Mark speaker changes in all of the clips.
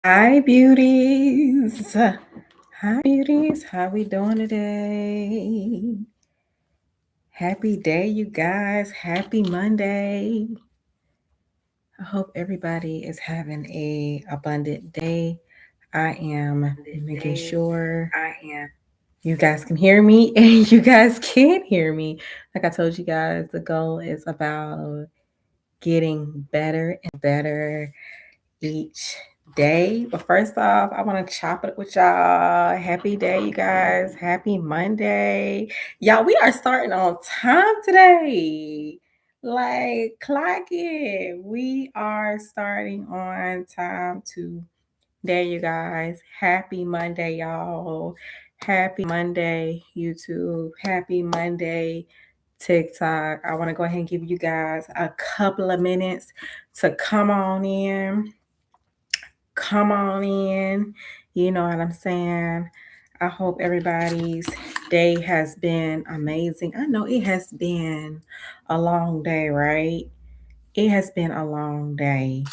Speaker 1: Hi, beauties. Hi, beauties. How we doing today? Happy day, you guys. Happy Monday. I hope everybody is having a abundant day. I am making sure you guys can hear me and you guys can hear me. Like I told you guys, the goal is about getting better and better each day. But first off, I want to chop it with y'all. Happy day, you guys. Happy Monday. Y'all, we are starting on time today. Like, clock it. We are starting on time today, you guys. Happy Monday, y'all. Happy Monday, YouTube. Happy Monday, TikTok. I want to go ahead and give you guys a couple of minutes to come on in. You know what I'm saying? I hope everybody's day has been amazing. I know it has been a long day, right? It has been a long day.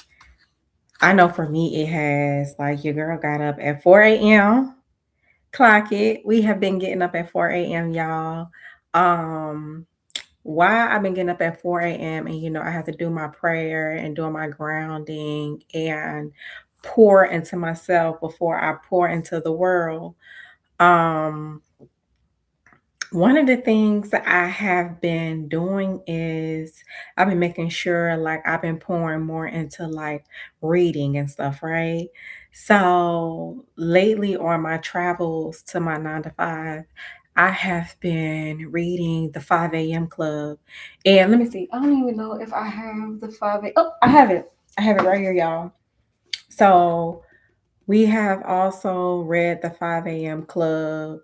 Speaker 1: I know for me, it has. Like, your girl got up at 4 a.m. Clock it. We have been getting up at 4 a.m., y'all. Um, why I've been getting up at 4 a.m. and I have to do my prayer and doing my grounding and pour into myself before I pour into the world. Um, one of the things that I have been doing is I've been making sure like I've been pouring more into like reading and stuff, right? So lately on my travels to my 9 to 5, I have been reading the 5 a.m. club. And let me see, I don't even know if I have the 5 a. Oh, I have it. I have it right here, y'all. So we have also read the 5 a.m. club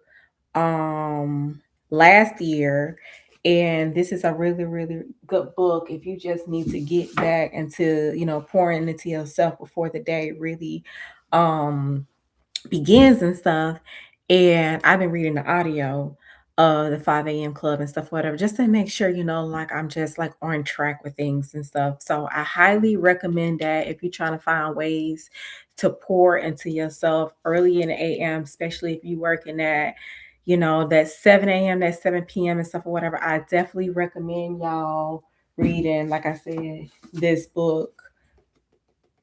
Speaker 1: um last year, and this is a really really good book if you just need to get back into pouring into yourself before the day really um begins and stuff. And I've been reading the audio of the 5 a.m. club and stuff, whatever, just to make sure, like I'm just like on track with things and stuff. So I highly recommend that if you're trying to find ways to pour into yourself early in the AM, especially if you're working at, that 7 a.m., that 7 p.m. and stuff or whatever. I definitely recommend y'all reading, like I said, this book,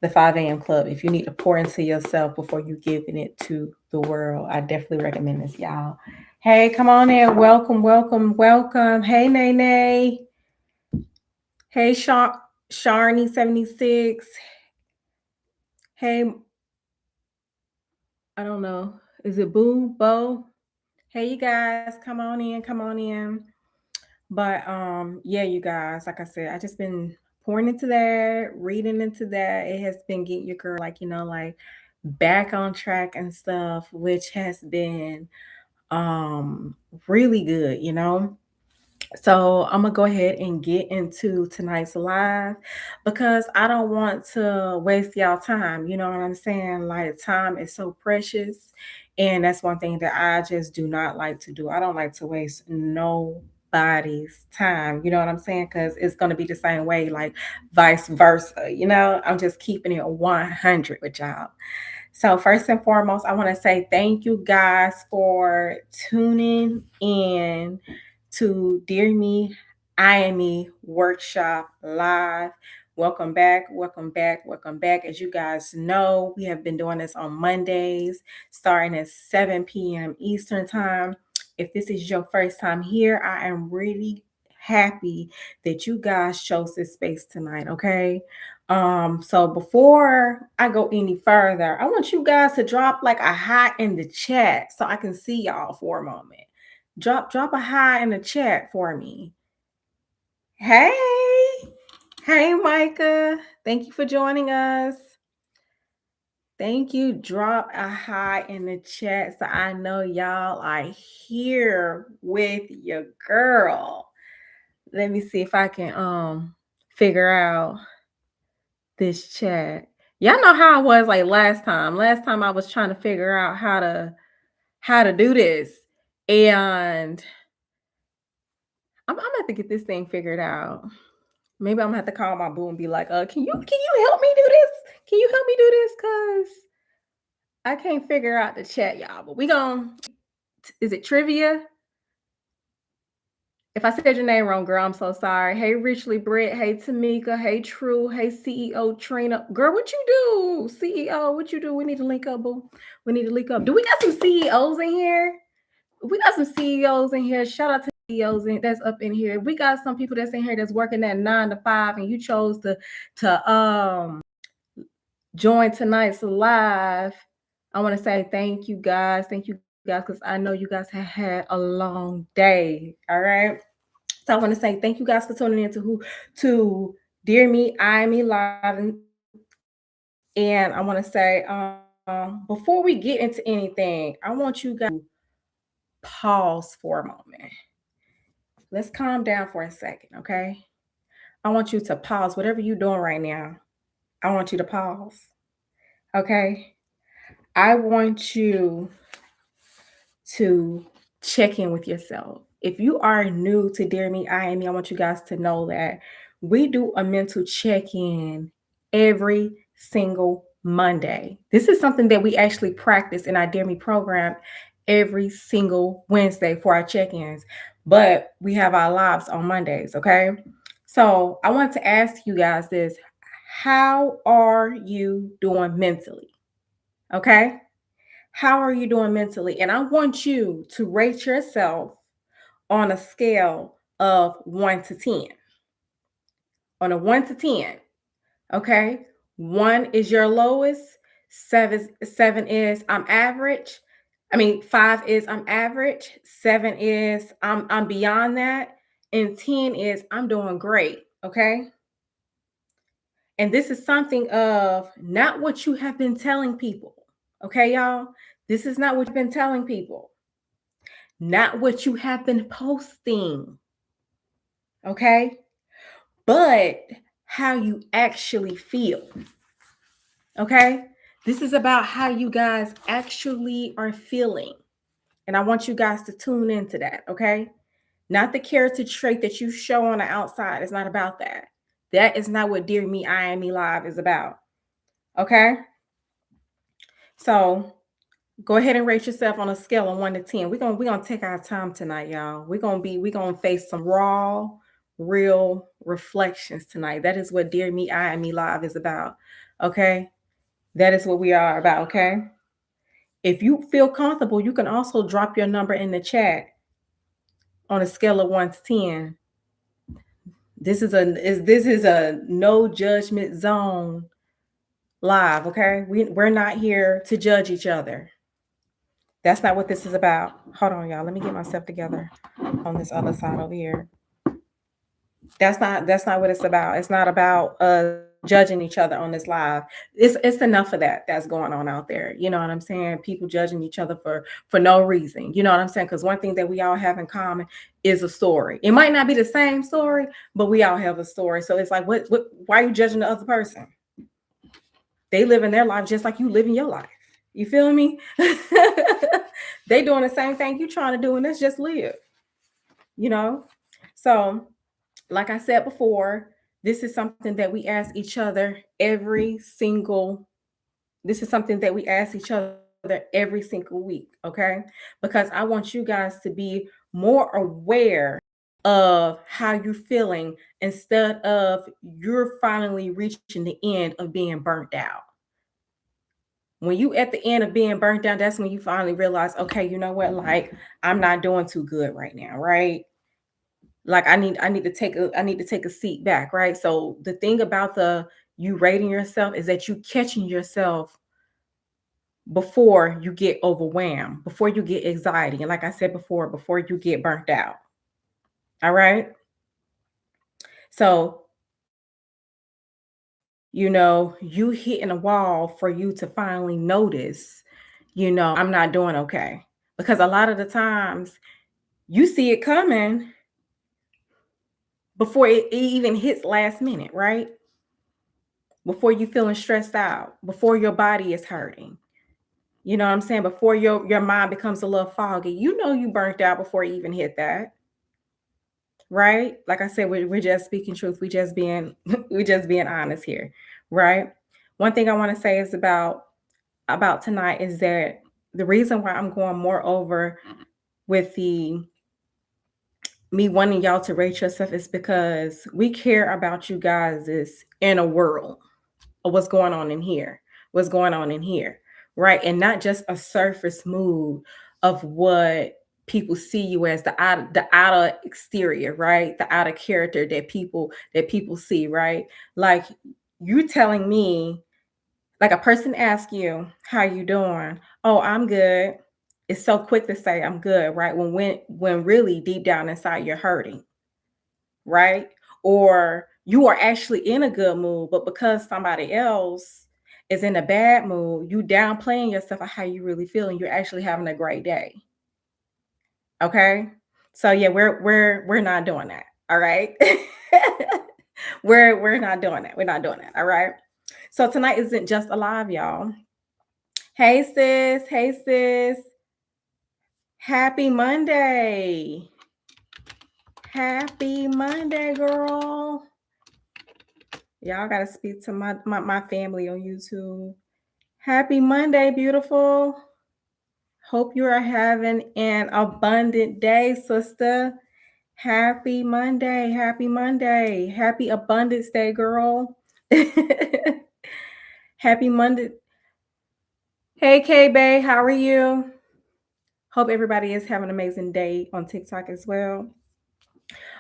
Speaker 1: the 5 a.m. club. If you need to pour into yourself before you giving it to the world, I definitely recommend this, y'all. Hey, come on in. Welcome, welcome, welcome. Hey, Nene. Hey, Sharny76. Hey, I don't know. Is it Boo Bo? Hey, you guys, come on in, come on in. But yeah, you guys, like I said, I just been pouring into that, reading into that. It has been getting your girl like, like back on track and stuff, which has been um really good. So I'm gonna go ahead and get into tonight's live because I don't want to waste y'all time. You know what I'm saying? Like, time is so precious, and that's one thing that I just do not like to do. I don't like to waste nobody's time. You know what I'm saying? Because it's gonna be the same way, like vice versa. I'm just keeping it 100 with y'all. So, first and foremost, I want to say thank you guys for tuning in to Dear Me, I Am Me Workshop Live. Welcome back, welcome back, welcome back. As you guys know, we have been doing this on Mondays, starting at 7 p.m. Eastern Time. If this is your first time here, I am really happy that you guys chose this space tonight, okay? So before I go any further, I want you guys to drop like a hi in the chat so I can see y'all for a moment. Drop a hi in the chat for me. Hey, hey, Micah. Thank you for joining us. Thank you. Drop a hi in the chat so I know y'all are here with your girl. Let me see if I can figure out this chat. Y'all know how I was like last time. Last time I was trying to figure out how to do this. And I'm gonna have to get this thing figured out. Maybe I'm gonna have to call my boo and be like, can you help me do this? Can you help me do this? Cause I can't figure out the chat, y'all, but we gon' is it trivia? If I said your name wrong, girl, I'm so sorry. Hey, Richly Britt. Hey, Tamika. Hey, True. Hey, CEO Trina. Girl, what you do? CEO, what you do? We need to link up, boo. We need to link up. Do we got some CEOs in here? We got some CEOs in here. Shout out to CEOs that's up in here. We got some people that's in here that's working that 9 to 5, and you chose to join tonight's live. I want to say thank you guys. Thank you guys, because I know you guys have had a long day. All right. So I want to say thank you guys for tuning in to Dear Me, I Me Live. And I want to say, before we get into anything, I want you guys to pause for a moment. Let's calm down for a second, okay? I want you to pause whatever you're doing right now. I want you to pause, okay? I want you to check in with yourself. If you are new to Dear Me, I Am Me, I want you guys to know that we do a mental check-in every single Monday. This is something that we actually practice in our Dear Me program every single Wednesday for our check-ins, but we have our lives on Mondays, okay? So I want to ask you guys this. How are you doing mentally? Okay? How are you doing mentally? And I want you to rate yourself on a scale of 1 to 10. On a 1 to 10, okay? 1 is your lowest, 7 is I'm average. 5 is I'm average, 7 is I'm beyond that, and 10 is I'm doing great, okay? And this is something of not what you have been telling people. Okay, y'all? This is not what you've been telling people. Not what you have been posting. Okay? But how you actually feel. Okay? This is about how you guys actually are feeling. And I want you guys to tune into that, okay? Not the character trait that you show on the outside. It's not about that. That is not what Dear Me, I Am Me Live is about. Okay? So go ahead and rate yourself on a scale of 1 to 10. We're gonna take our time tonight, y'all. We're gonna face some raw, real reflections tonight. That is what Dear Me, I Am Me Live is about. Okay. That is what we are about. Okay. If you feel comfortable, you can also drop your number in the chat on a scale of 1 to 10. This is a no judgment zone live. Okay. We're not here to judge each other. That's not what this is about. Hold on, y'all. Let me get myself together on this other side over here. That's not what it's about. It's not about judging each other on this live. It's enough of that that's going on out there. You know what I'm saying? People judging each other for no reason. You know what I'm saying? Because one thing that we all have in common is a story. It might not be the same story, but we all have a story. So it's like, what why are you judging the other person? They live in their life just like you live in your life. You feel me? They doing the same thing you trying to do, and let's just live. You know? So, like I said before, this is something that we ask each other every single this is something that we ask each other every single week, okay? Because I want you guys to be more aware of how you're feeling instead of you're finally reaching the end of being burnt out. When you at the end of being burnt down, that's when you finally realize, okay, you know what? Like, I'm not doing too good right now, right? Like I need to take a seat back, right? So the thing about the you rating yourself is that you catching yourself before you get overwhelmed, before you get anxiety, and like I said before you get burnt out. All right. So you hitting a wall for you to finally notice, I'm not doing okay. Because a lot of the times you see it coming before it even hits last minute, right? Before you feeling stressed out, before your body is hurting. You know what I'm saying? Before your mind becomes a little foggy, you burnt out before you even hit that, right? Like I said, we're just speaking truth. We just being we just being honest here, right? One thing I want to say is about about tonight is that the reason why I'm going more over with the me wanting y'all to rate yourself is because we care about you guys' inner world of what's going on in here, what's going on in here, right? And not just a surface mood of what people see you as, the outer exterior, right? The outer character that people see, right? Like you telling me, like a person asks you, "How you doing?" "Oh, I'm good." It's so quick to say I'm good, right? When really deep down inside you're hurting, right? Or you are actually in a good mood, but because somebody else is in a bad mood, you downplaying yourself of how you really feel, and you're actually having a great day. Okay. So yeah, we're not doing that. All right. We're not doing that. We're not doing that. All right. So tonight isn't just a live, y'all. Hey sis. Hey sis. Happy Monday. Happy Monday, girl. Y'all gotta speak to my family on YouTube. Happy Monday, beautiful. Hope you are having an abundant day, sister. Happy Monday. Happy Monday. Happy Abundance Day, girl. Happy Monday. Hey, K Bay, how are you? Hope everybody is having an amazing day on TikTok as well.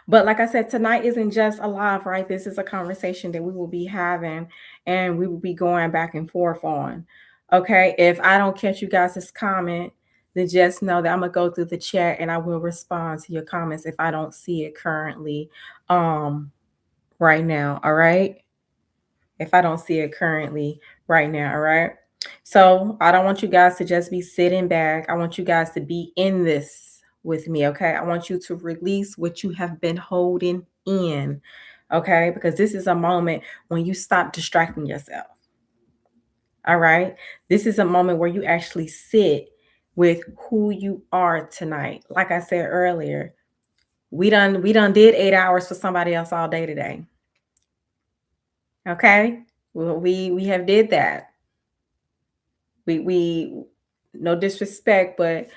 Speaker 1: But like I said, tonight isn't just a live, right? This is a conversation that we will be having and we will be going back and forth on. Okay. If I don't catch you guys' comment, then just know that I'm gonna go through the chat and I will respond to your comments if I don't see it currently right now. All right. If I don't see it currently right now. All right. So I don't want you guys to just be sitting back. I want you guys to be in this with me. Okay. I want you to release what you have been holding in. Okay. Because this is a moment when you stop distracting yourself. All right. This is a moment where you actually sit with who you are tonight. Like I said earlier, we done did 8 hours for somebody else all day today. Okay. Well, we have did that. We no disrespect, but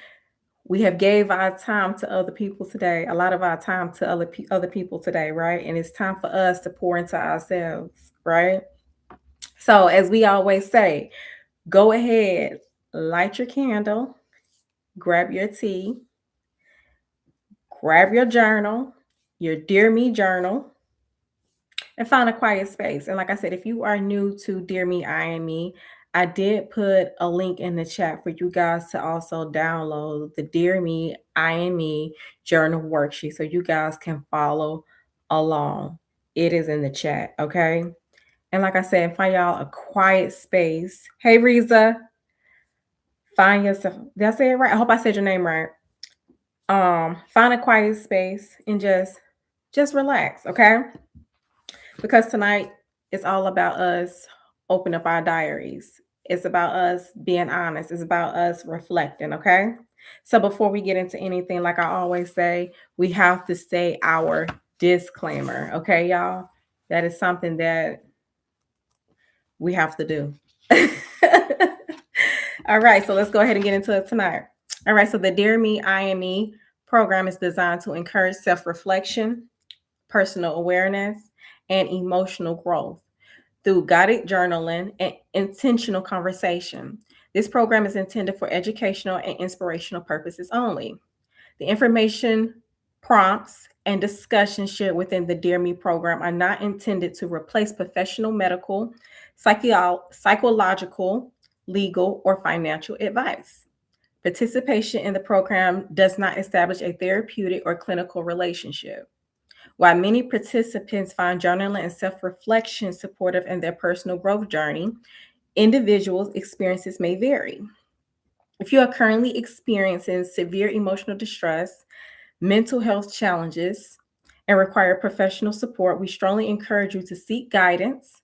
Speaker 1: we have gave our time to other people today, a lot of our time to other people today, right? And it's time for us to pour into ourselves, right? So as we always say, go ahead, light your candle, grab your tea, grab your journal, your Dear Me journal, and find a quiet space. And like I said, if you are new to Dear Me, I Am Me, I did put a link in the chat for you guys to also download the Dear Me, I Am Me journal worksheet so you guys can follow along. It is in the chat, okay? And like I said, find y'all a quiet space. Hey, Riza, find yourself. Did I say it right? I hope I said your name right. Find a quiet space and just relax, okay? Because tonight it's all about us open up our diaries. It's about us being honest. It's about us reflecting, okay? So before we get into anything, like I always say, we have to say our disclaimer, okay, y'all? That is something that we have to do. All right, so let's go ahead and get into it tonight. All right, so the Dear Me, I Am Me program is designed to encourage self-reflection, personal awareness, and emotional growth through guided journaling and intentional conversation. This program is intended for educational and inspirational purposes only. The information, prompts, and discussions shared within the Dear Me program are not intended to replace professional medical, psychological, legal, or financial advice. Participation in the program does not establish a therapeutic or clinical relationship. While many participants find journaling and self reflection supportive in their personal growth journey, individuals' experiences may vary. If you are currently experiencing severe emotional distress, mental health challenges, and require professional support, we strongly encourage you to seek guidance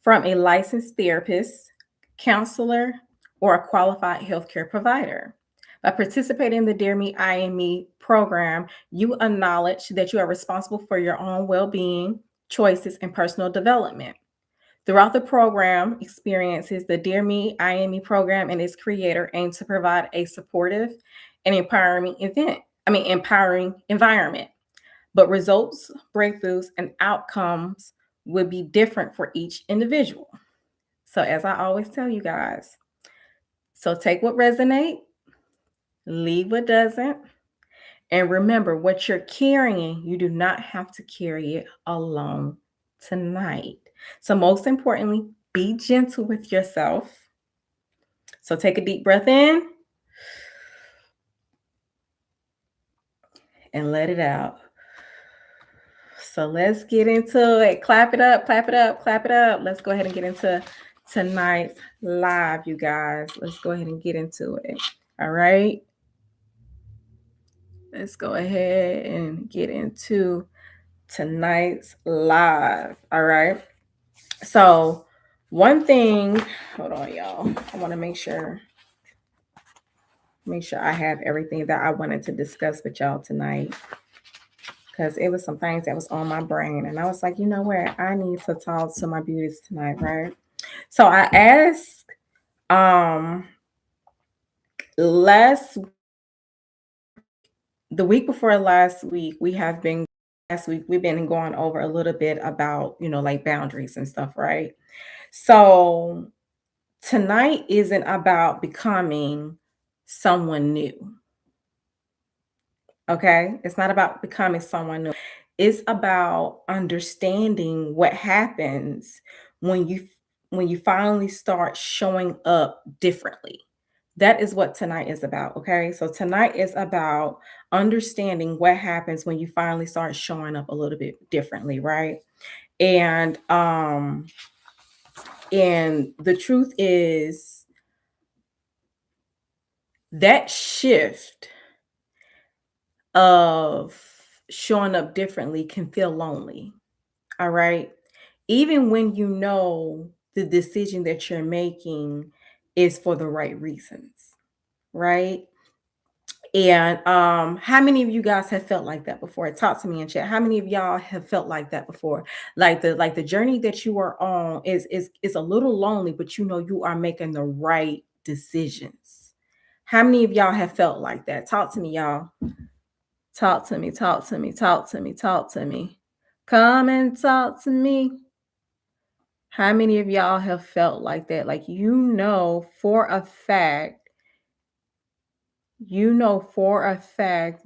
Speaker 1: from a licensed therapist, counselor, or a qualified healthcare provider. By participating in the Dear Me, I Am Me program, you acknowledge that you are responsible for your own well being, choices, and personal development. Throughout the program experiences, the Dear Me, I Am Me program and its creator aim to provide a supportive and empowering environment. But results, breakthroughs, and outcomes will be different for each individual. So, as I always tell you guys, so take what resonates, leave what doesn't, and remember what you're carrying, you do not have to carry it alone tonight. So, most importantly, be gentle with yourself. So, take a deep breath in and let it out. So, let's get into it. Clap it up, clap it up, clap it up. Let's go ahead and get into tonight's live, you guys. Let's go ahead and get into it. All right. Let's go ahead and get into tonight's live. All right. So, one thing, hold on, y'all. I want to make sure I have everything that I wanted to discuss with y'all tonight. Because it was some things that was on my brain. And I was like, you know what? I need to talk to my beauties tonight, right? So I asked last the week before last week, we've been going over a little bit about, like boundaries and stuff, right? So tonight isn't about becoming someone new. Okay? It's not about becoming someone new. It's about understanding what happens when you finally start showing up differently. That is what tonight is about, okay? So tonight is about understanding what happens when you finally start showing up a little bit differently, right? And the truth is that shift of showing up differently can feel lonely. All right. Even when you know the decision that you're making is for the right reasons, right? And how many of you guys have felt like that before? Talk to me in chat. How many of y'all have felt like that before? Like the journey that you are on is a little lonely, but you know you are making the right decisions. How many of y'all have felt like that? Talk to me, y'all. Talk to me, talk to me, talk to me, talk to me. Come and talk to me. How many of y'all have felt like that? Like, for a fact,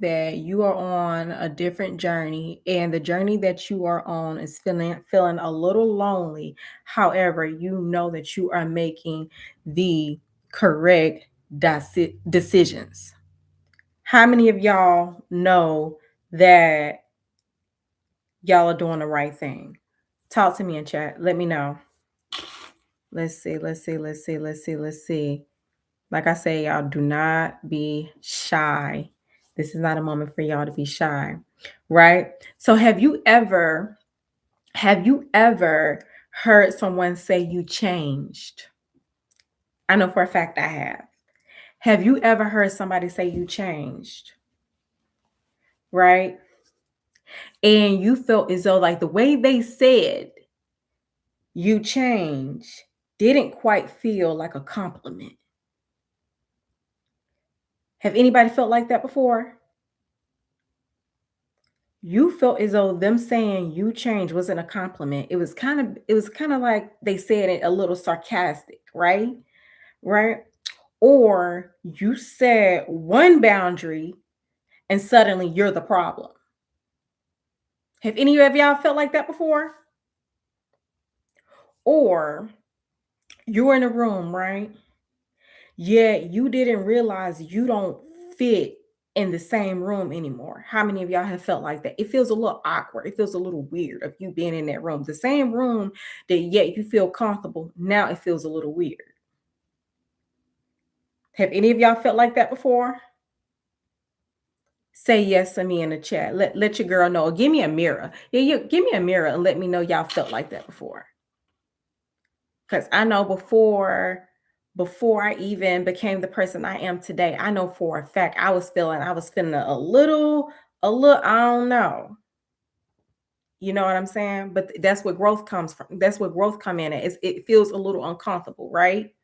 Speaker 1: that you are on a different journey, and the journey that you are on is feeling a little lonely. However, you know that you are making the correct decisions. How many of y'all know that y'all are doing the right thing? Talk to me in chat. Let me know. Let's see. Like I say, y'all, do not be shy. This is not a moment for y'all to be shy, right? So have you ever heard someone say you changed? I know for a fact I have. Have you ever heard somebody say you changed? Right? And you felt as though like the way they said you change didn't quite feel like a compliment. Have anybody felt like that before? You felt as though them saying you change wasn't a compliment. It was kind of like they said it a little sarcastic, right? Right? Or you said one boundary and suddenly you're the problem. Have any of y'all felt like that before? Or you're in a room, right? Yet you didn't realize you don't fit in the same room anymore. How many of y'all have felt like that? It feels a little awkward. It feels a little weird of you being in that room. The same room that yet you feel comfortable. Now it feels a little weird. Have any of y'all felt like that before? Say yes to me in the chat. Let your girl know. Give me a mirror. Yeah, give me a mirror and let me know y'all felt like that before. Because I know before I even became the person I am today, I know for a fact I was feeling a little, I don't know. You know what I'm saying? But that's where growth comes from. That's where growth come in at. It feels a little uncomfortable, right?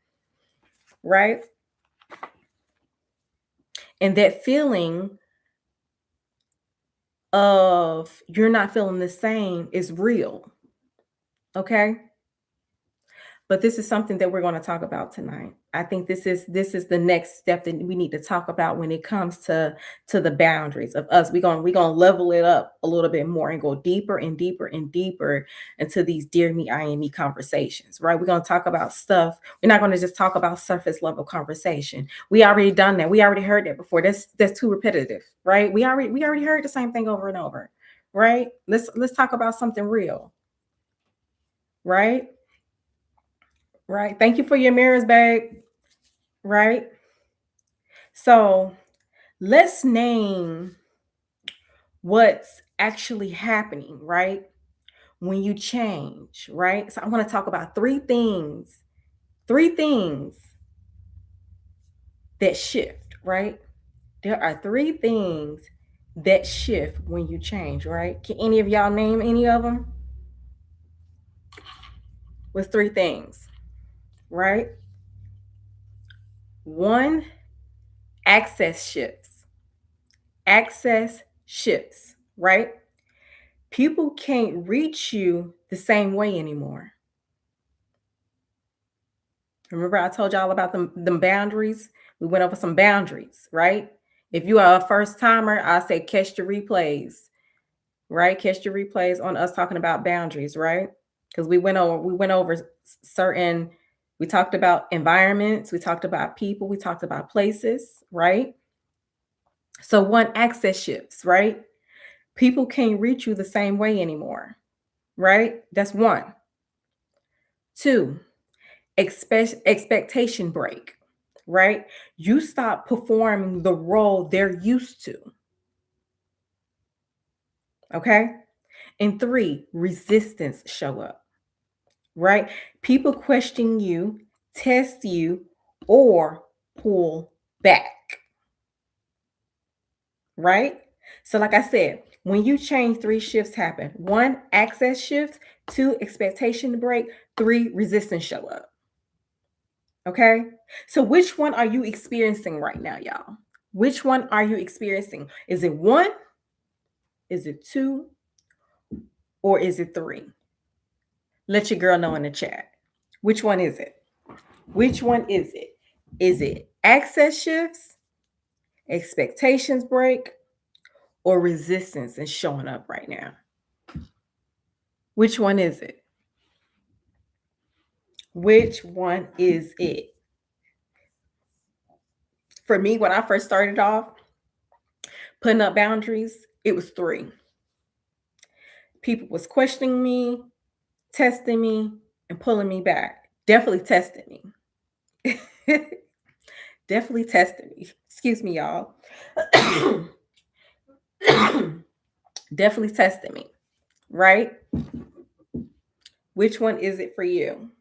Speaker 1: Right? And that feeling of you're not feeling the same is real. Okay? But this is something that we're going to talk about tonight. I think this is the next step that we need to talk about when it comes to the boundaries of us. We're gonna level it up a little bit more and go deeper and deeper and deeper into these dear me, I and me conversations, right? We're gonna talk about stuff. We're not gonna just talk about surface level conversation. We already done that. We already heard that before. That's too repetitive, right? We already heard the same thing over and over, right? Let's talk about something real, right? Right. Thank you for your mirrors, babe. Right. So let's name what's actually happening, right? When you change, right? So I want to talk about three things that shift, right? There are three things that shift when you change, right? Can any of y'all name any of them? With three things, right? One, access shifts. Access shifts, right? People can't reach you the same way anymore. Remember, I told y'all about them boundaries? We went over some boundaries, right? If you are a first timer, I say catch the replays, right? Catch the replays on us talking about boundaries, right? Because we went over certain, we talked about environments, we talked about people, we talked about places, right? So one, access shifts, right? People can't reach you the same way anymore, right? That's one. Two, expectation break, right? You stop performing the role they're used to. Okay. And three, resistance show up, right? People question you, test you, or pull back, right? So, like I said, when you change, three shifts happen: one, access shift; two, expectation break; three, resistance show up. Okay. So which one are you experiencing right now, y'all? Which one are you experiencing? Is it one? Is it two? Or is it three? Let your girl know in the chat. Which one is it? Which one is it? Is it access shifts, expectations break, or resistance is showing up right now? Which one is it? Which one is it? For me, when I first started off putting up boundaries, it was three. People was questioning me, testing me, and pulling me back. Definitely testing me. Definitely testing me. Excuse me, y'all. Definitely testing me, right? Which one is it for you?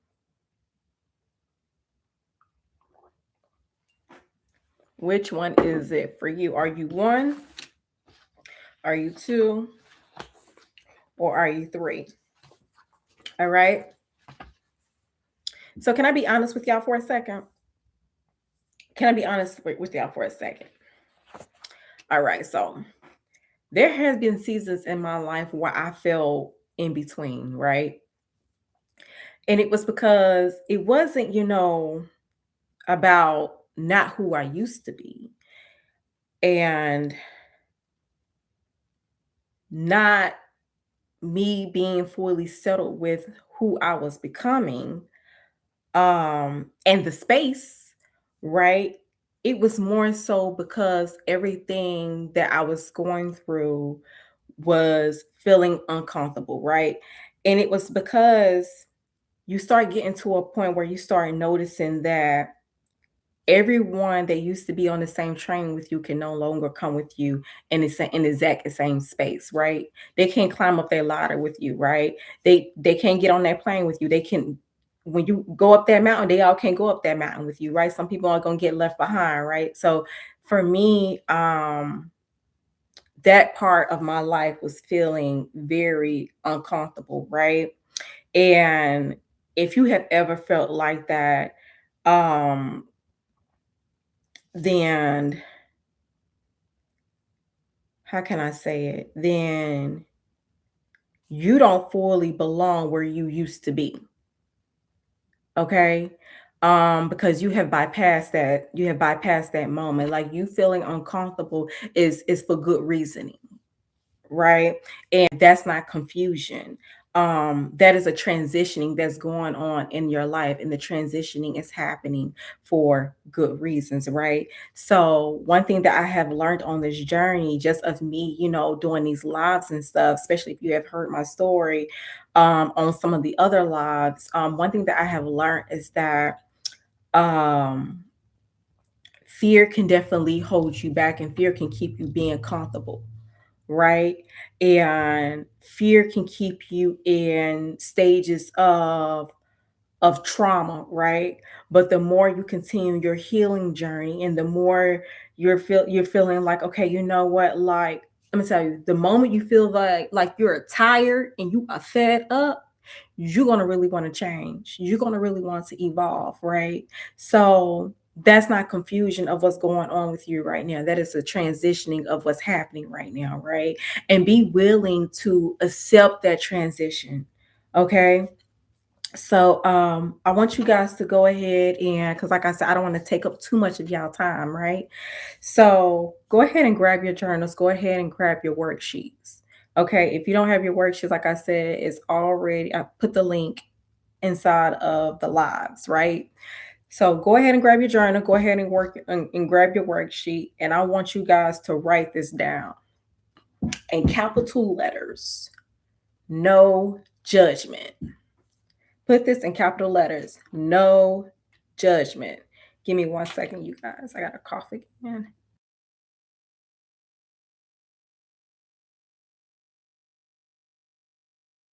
Speaker 1: Which one is it for you? Are you one? Are you two? Or are you three? All right. So, can I be honest with y'all for a second? Can I be honest with y'all for a second? All right. So, there has been seasons in my life where I felt in between, right? And it was because it wasn't, about not who I used to be and not me being fully settled with who I was becoming, and the space, right? It was more so because everything that I was going through was feeling uncomfortable, right? And it was because you start getting to a point where you start noticing that everyone that used to be on the same train with you can no longer come with you in the exact same space, right? They can't climb up their ladder with you, right? They can't get on that plane with you. They can, when you go up that mountain, they all can't go up that mountain with you, right? Some people are gonna get left behind, right? So for me, that part of my life was feeling very uncomfortable, right? And if you have ever felt like that, um, then how can I say it? Then you don't fully belong where you used to be. Okay. Because you have bypassed that moment. Like you feeling uncomfortable is for good reasoning, right? And that's not confusion. That is a transitioning that's going on in your life, and the transitioning is happening for good reasons, right? So one thing that I have learned on this journey, just of me, doing these lives and stuff, especially if you have heard my story on some of the other lives, one thing that I have learned is that um fear can definitely hold you back, and fear can keep you being comfortable, right? And fear can keep you in stages of trauma, right? But the more you continue your healing journey, and the more you're feeling like, okay, you know what? Like, let me tell you, the moment you feel like you're tired and you are fed up, you're gonna really want to change. You're gonna really want to evolve, right? So that's not confusion of what's going on with you right now. That is a transitioning of what's happening right now, right? And be willing to accept that transition. Okay. So I want you guys to go ahead, and because like I said, I don't want to take up too much of y'all time, right? So go ahead and grab your journals, go ahead and grab your worksheets. Okay, if you don't have your worksheets, like I said, I put the link inside of the lives, right? So go ahead and grab your journal, go ahead and and grab your worksheet, and I want you guys to write this down in capital letters. No judgment. Put this in capital letters. No judgment. Give me 1 second, you guys. I got to cough again.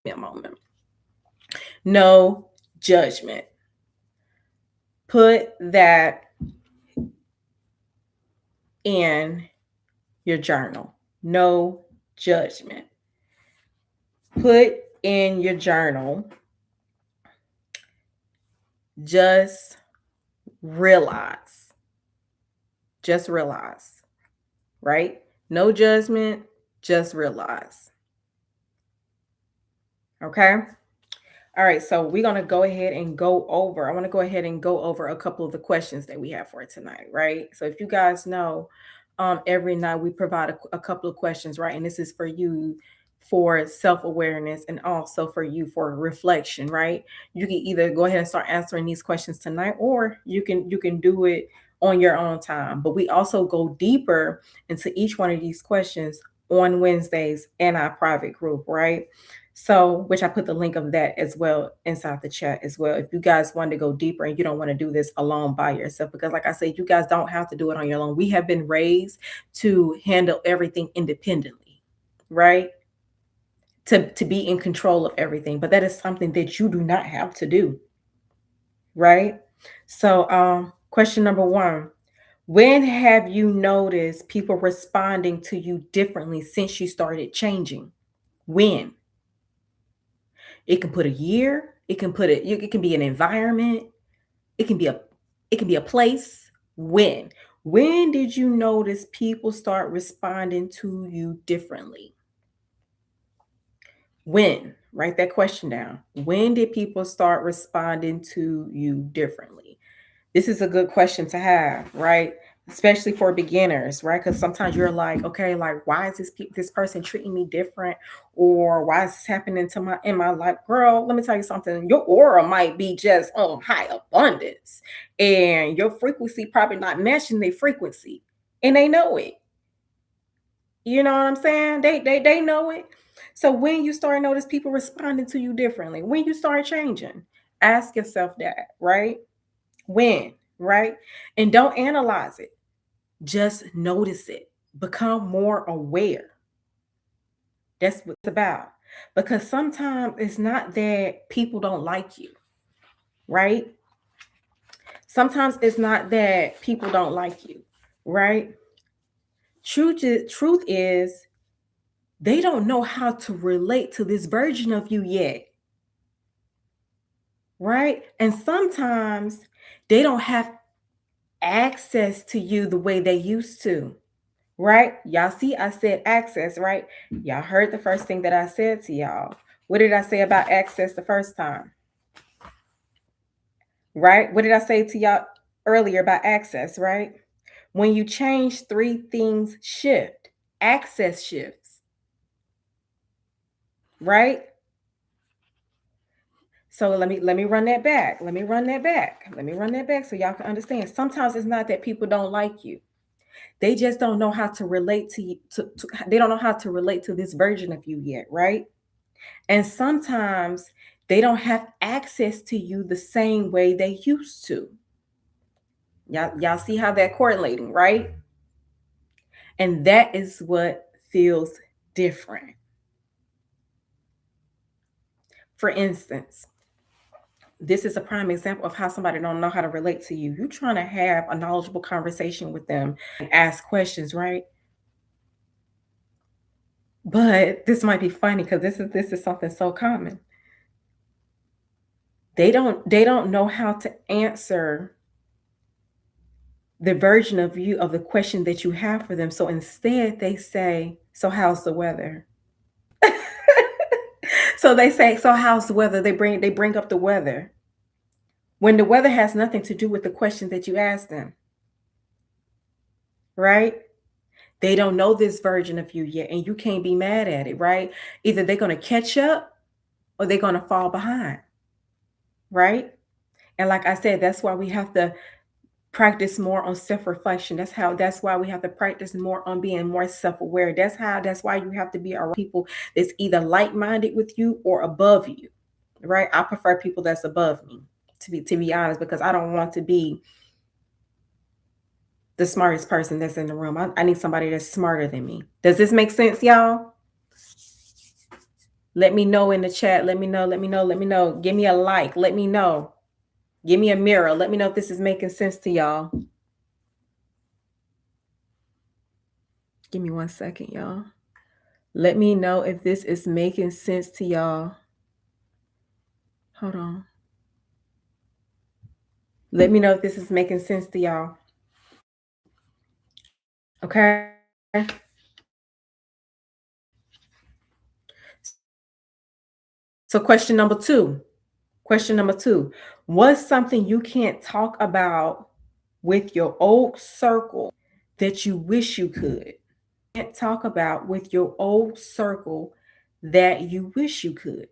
Speaker 1: Give me a moment. No judgment. Put that in your journal. No judgment. Put in your journal, just realize. Just realize, right? No judgment, just realize. Okay? All right, so we're gonna go ahead and go over. I want to go ahead and go over a couple of the questions that we have for tonight, right? So if you guys know, every night we provide a couple of questions, right? And this is for you for self-awareness, and also for you for reflection, right? You can either go ahead and start answering these questions tonight, or you can do it on your own time. But we also go deeper into each one of these questions on Wednesdays in our private group, right? So, which I put the link of that as well inside the chat as well. If you guys want to go deeper and you don't want to do this alone by yourself, because like I said, you guys don't have to do it on your own. We have been raised to handle everything independently, right? To be in control of everything. But that is something that you do not have to do, right? So, question number one. When have you noticed people responding to you differently since you started changing? When? It can put a year, it can be an environment, it can be a it can be a place. When? When did you notice people start responding to you differently? When? Write that question down. When did people start responding to you differently? This is a good question to have, right? Especially for beginners, right? Because sometimes you're like, okay, like why is this person treating me different, or why is this happening to my in my life? Girl, let me tell you something. Your aura might be just on high abundance, and your frequency probably not matching their frequency, and they know it. You know what I'm saying? They know it. So when you start notice people responding to you differently, when you start changing, ask yourself that, right? When, right? And don't analyze it. Just notice it. Become more aware. That's what it's about. Because sometimes it's not that people don't like you, right? Sometimes it's not that people don't like you, right? Truth is They don't know how to relate to this version of you yet, right? And sometimes they don't have access to you the way they used to, right? Y'all see, I said access, right? Y'all heard the first thing that I said to y'all. What did I say about access the first time? Right? What did I say to y'all earlier about access, right? When you change, three things shift. Access shifts, right? So let me run that back. Let me run that back. Let me run that back so y'all can understand. Sometimes it's not that people don't like you. They just don't know how to relate to you. They don't know how to relate to this version of you yet, right? And sometimes they don't have access to you the same way they used to. Y'all see how that correlating, right? And that is what feels different. For instance, this is a prime example of how somebody don't know how to relate to you. You're trying to have a knowledgeable conversation with them and ask questions, right? But this might be funny because this is something so common. They don't know how to answer the version of you of the question that you have for them. So instead they say, "So how's the weather?" So they say, "So how's the weather?" They bring up the weather when the weather has nothing to do with the question that you asked them, right? They don't know this version of you yet, and you can't be mad at it, right? Either they're going to catch up or they're going to fall behind, right? And like I said, that's why we have to practice more on self-reflection. That's why we have to practice more on being more self-aware. That's why you have to be around people that's either like-minded with you or above you, right? I prefer people that's above me, to be honest, because I don't want to be the smartest person that's in the room. I need somebody that's smarter than me. Does this make sense, y'all? Let me know in the chat. Let me know. Let me know. Let me know. Give me a like. Let me know. Give me a mirror. Let me know if this is making sense to y'all. Give me 1 second, y'all. Let me know if this is making sense to y'all. Hold on. Let me know if this is making sense to y'all. Okay. So, question number two. Question number two. What's something you can't talk about with your old circle that you wish you could? Can't talk about with your old circle that you wish you could.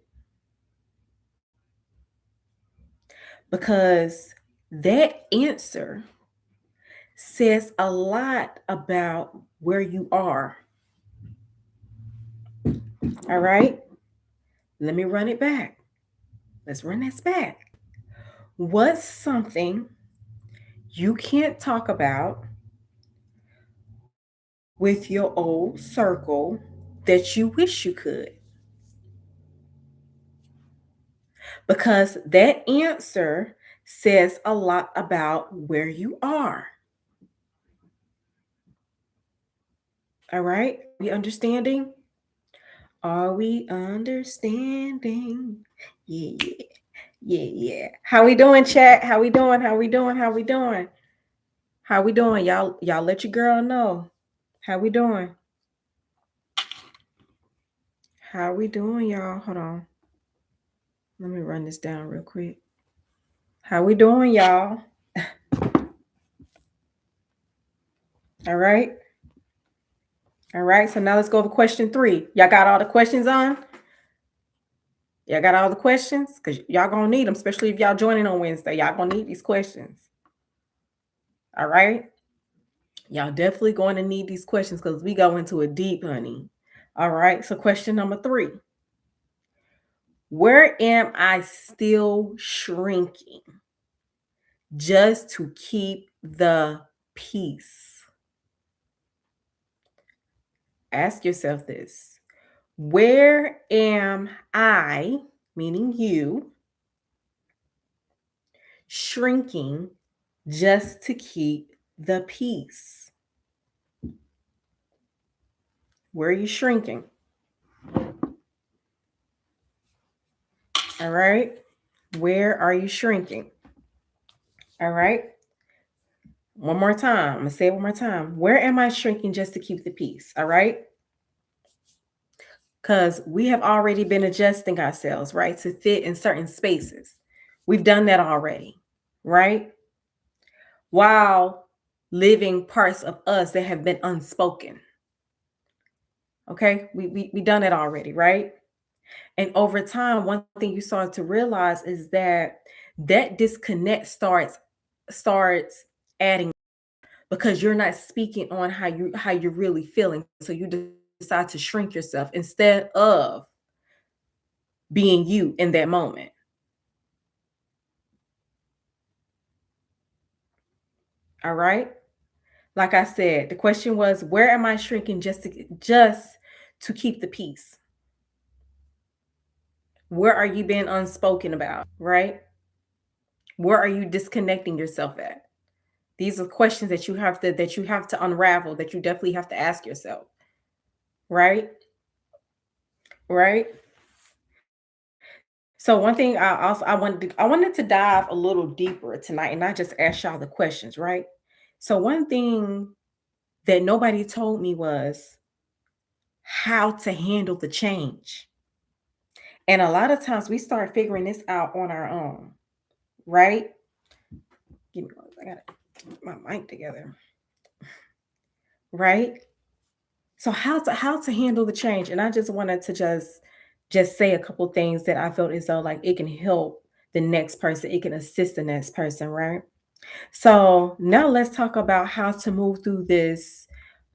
Speaker 1: Because that answer says a lot about where you are. All right. Let me run it back. Let's run this back. What's something you can't talk about with your old circle that you wish you could? Because that answer says a lot about where you are. All right? We understanding? Are we understanding? Yeah, yeah. Yeah, yeah. How we doing, chat? How we doing? How we doing? How we doing? How we doing? Y'all let your girl know. How we doing? How we doing, y'all? Hold on. Let me run this down real quick. How we doing, y'all? All right. All right. So now let's go over question 3. Y'all got all the questions on? Y'all got all the questions? Because y'all gonna need them, especially if y'all joining on Wednesday. Y'all gonna need these questions. All right. Y'all definitely going to need these questions because we go into a deep, honey. All right. So question number 3. Where am I still shrinking just to keep the peace? Ask yourself this. Where am I, meaning you, shrinking just to keep the peace? Where are you shrinking? All right. Where are you shrinking? All right. One more time. I'm going to say it one more time. Where am I shrinking just to keep the peace? All right. Because we have already been adjusting ourselves, right, to fit in certain spaces. We've done that already, right? While living parts of us that have been unspoken. Okay. We done it already, right? And over time, one thing you start to realize is that that disconnect starts adding because you're not speaking on how you're really feeling. So you decide to shrink yourself instead of being you in that moment. All right. Like I said, the question was, where am I shrinking just to keep the peace? Where are you being unspoken about? Right? Where are you disconnecting yourself at? These are questions that you have to unravel, that you definitely have to ask yourself. Right? Right? So one thing I wanted to dive a little deeper tonight and not just ask y'all the questions, right? So one thing that nobody told me was how to handle the change. And a lot of times we start figuring this out on our own, right? Give me I gotta get my mic together, right? So how to handle the change. And I just wanted to just say a couple things that I felt as though like it can help the next person, it can assist the next person, right? So now let's talk about how to move through this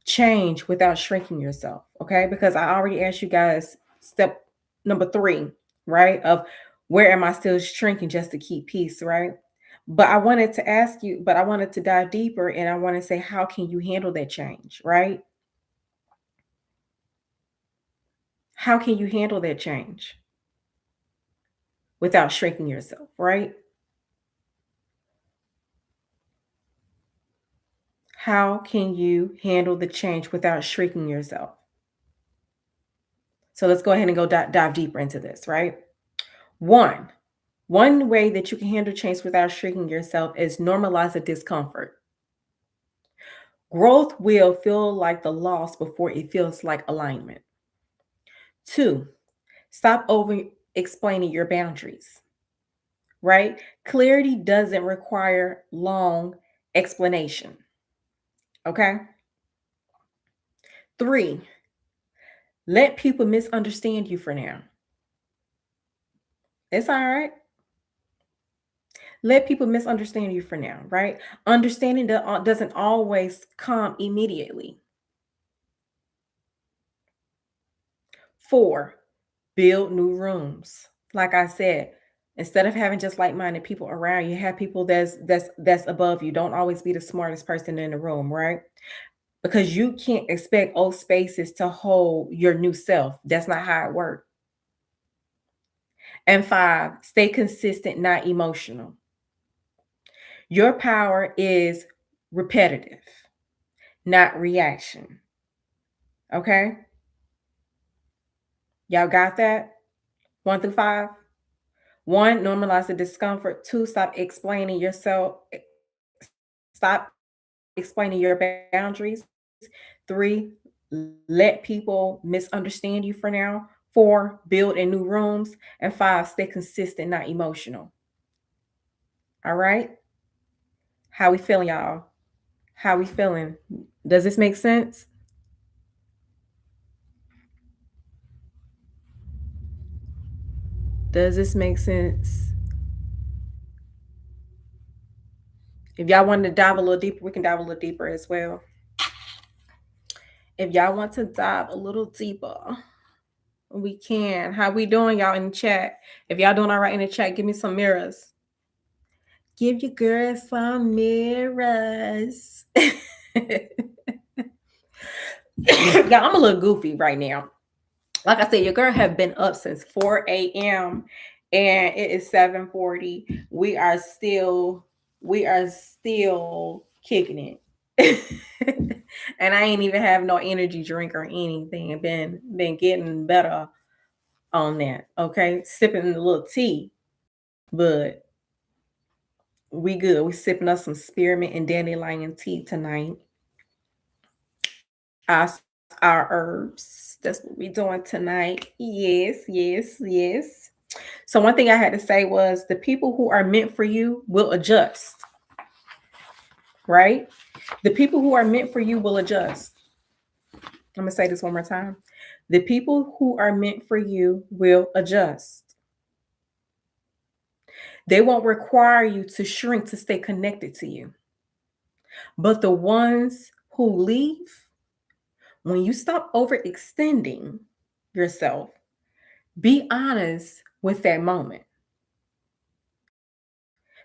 Speaker 1: change without shrinking yourself. Okay. Because I already asked you guys step number three, right? Of where am I still shrinking just to keep peace, right? But I wanted to dive deeper and I want to say, how can you handle that change, right? How can you handle that change without shrinking yourself, right? How can you handle the change without shrinking yourself? So let's go ahead and go dive deeper into this, right? One, one way that you can handle change without shrinking yourself is normalize the discomfort. Growth will feel like the loss before it feels like alignment. Two, stop over explaining your boundaries, right? Clarity doesn't require long explanation. Okay. Three, let people misunderstand you for now. It's all right. Let people misunderstand you for now, right? Understanding that doesn't always come immediately. Four, build new rooms. Like I said, instead of having just like-minded people around you, have people that's above you. Don't always be the smartest person in the room, right? Because you can't expect old spaces to hold your new self. That's not how it works. And five, stay consistent, not emotional. Your power is repetitive, not reaction. Okay? Y'all got that? One through five? One, normalize the discomfort. Two, stop explaining yourself. Stop explaining your boundaries. Three, let people misunderstand you for now. Four, build in new rooms. And five, stay consistent, not emotional. All right? How we feeling, y'all? How we feeling? Does this make sense? Does this make sense? If y'all want to dive a little deeper, we can dive a little deeper as well. If y'all want to dive a little deeper, we can. How we doing, y'all, in the chat? If y'all doing all right in the chat, give me some mirrors. Give your girl some mirrors. Yeah, I'm a little goofy right now. Like I said, your girl have been up since 4 a.m. and it is 7:40. We are still kicking it. And I ain't even have no energy drink or anything. Been getting better on that. Okay. Sipping a little tea, but we good. We sipping us some spearmint and dandelion tea tonight. Our, our herbs. That's what we doing tonight. Yes, yes, yes. So one thing I had to say was the people who are meant for you will adjust, right? The people who are meant for you will adjust. I'm going to say this one more time. The people who are meant for you will adjust. They won't require you to shrink to stay connected to you. But the ones who leave, when you stop overextending yourself, be honest with that moment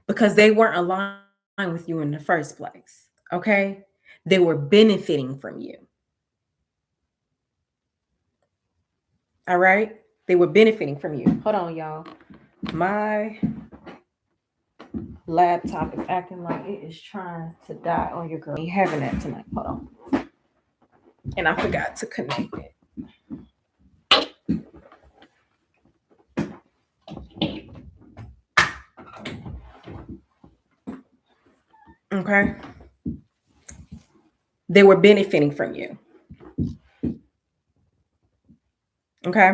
Speaker 1: because they weren't aligned with you in the first place. Okay. They were benefiting from you. All right. They were benefiting from you. Hold on, y'all. My laptop is acting like it is trying to die on your girl. You having that tonight. Hold on. And I forgot to connect it. Okay. They were benefiting from you. Okay.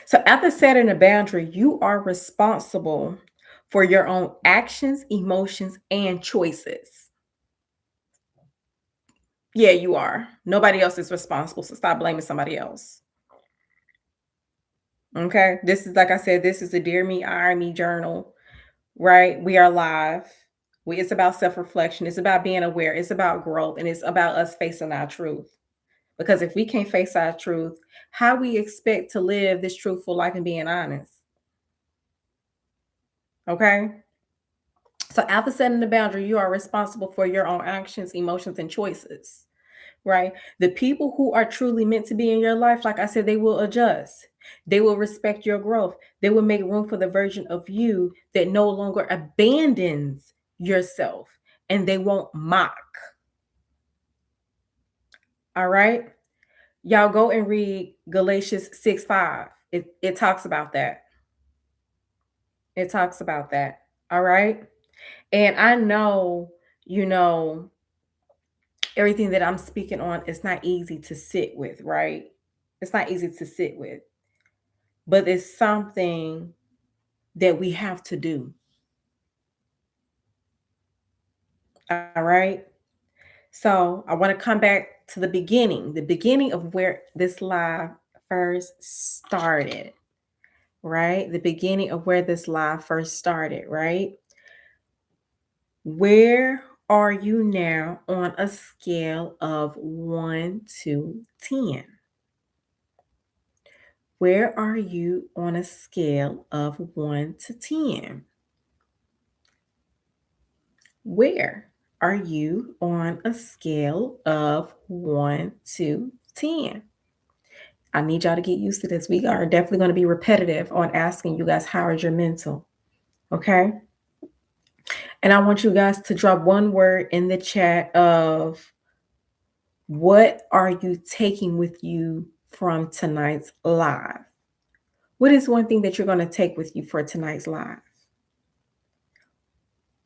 Speaker 1: So after setting a boundary, you are responsible for your own actions, emotions, and choices. Yeah, you are. Nobody else is responsible. So stop blaming somebody else. Okay. This is, like I said, this is a Dear Me, Iron Me journal, right? We are live. It's about self-reflection. It's about being aware. It's about growth. And it's about us facing our truth. Because if we can't face our truth, how we expect to live this truthful life and being honest? Okay. So after setting the boundary, you are responsible for your own actions, emotions, and choices, right? The people who are truly meant to be in your life, like I said, they will adjust. They will respect your growth. They will make room for the version of you that no longer abandons yourself, and they won't mock. All right. Y'all go and read Galatians 6:5. It talks about that. It talks about that. All right. And I know, you know, everything that I'm speaking on is not easy to sit with, right? It's not easy to sit with, but it's something that we have to do. All right. So I want to come back to the beginning of where this live first started, right? The beginning of where this live first started, right? Where are you now on a scale of 1 to 10? Where are you on a scale of 1 to 10? Where are you on a scale of 1 to 10? I need y'all to get used to this. We are definitely going to be repetitive on asking you guys, how is your mental? Okay. And I want you guys to drop one word in the chat of what are you taking with you from tonight's live? What is one thing that you're going to take with you for tonight's live?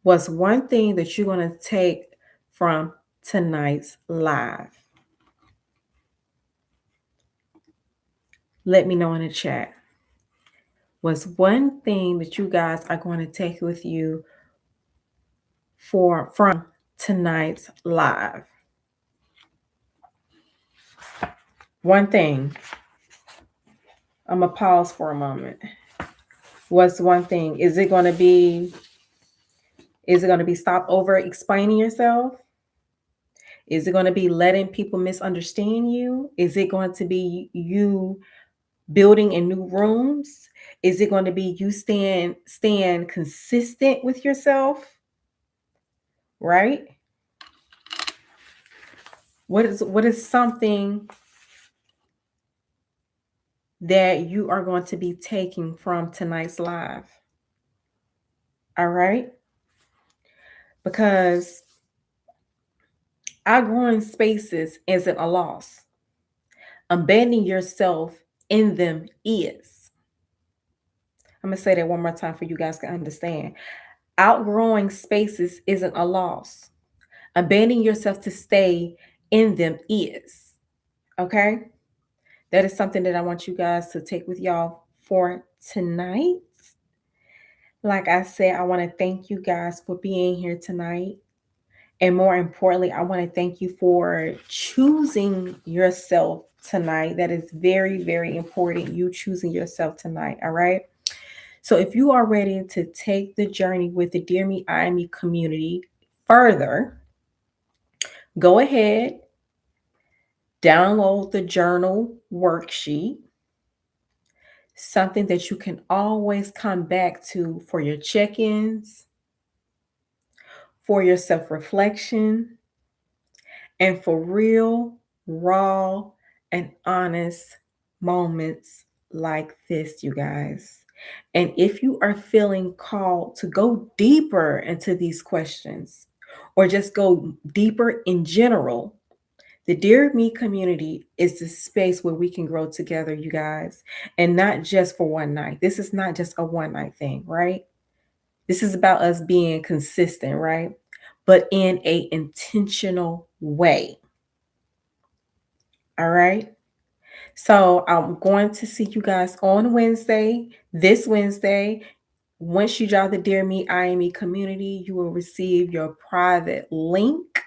Speaker 1: What's one thing that you're going to take from tonight's live? Let me know in the chat. What's one thing that you guys are going to take with you from tonight's live? One thing. I'm gonna pause for a moment. What's one thing? Is it going to be stop over explaining yourself? Is it going to be letting people misunderstand you? Is it going to be you building in new rooms? Is it going to be you staying consistent with yourself? Right? What is something that you are going to be taking from tonight's live? All right? Because outgrowing spaces isn't a loss. Abandoning yourself in them is. I'm going to say that one more time for you guys to understand. Outgrowing spaces isn't a loss. Abandoning yourself to stay in them is. Okay? That is something that I want you guys to take with y'all for tonight. Like I said, I want to thank you guys for being here tonight. And more importantly, I want to thank you for choosing yourself tonight. That is very, very important. You choosing yourself tonight. All right. So if you are ready to take the journey with the Dear Me, I Me community further, go ahead, download the journal worksheet, something that you can always come back to for your check ins, for your self reflection, and for real, raw, and honest moments like this, you guys. And if you are feeling called to go deeper into these questions or just go deeper in general, the Dear Me community is the space where we can grow together, you guys, and not just for one night. This is not just a one night thing, right? This is about us being consistent, right? But in a intentional way. All right. So I'm going to see you guys on Wednesday, this Wednesday. Once you join the Dear Me, I Am Me community, you will receive your private link.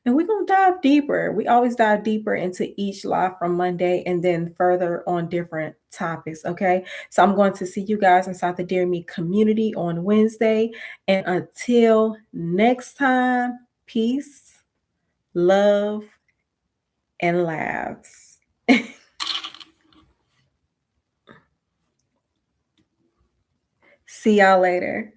Speaker 1: And we're going to dive deeper. We always dive deeper into each live from Monday and then further on different topics. Okay. So I'm going to see you guys inside the Dear Me community on Wednesday. And until next time, peace, love, and laughs. See y'all later.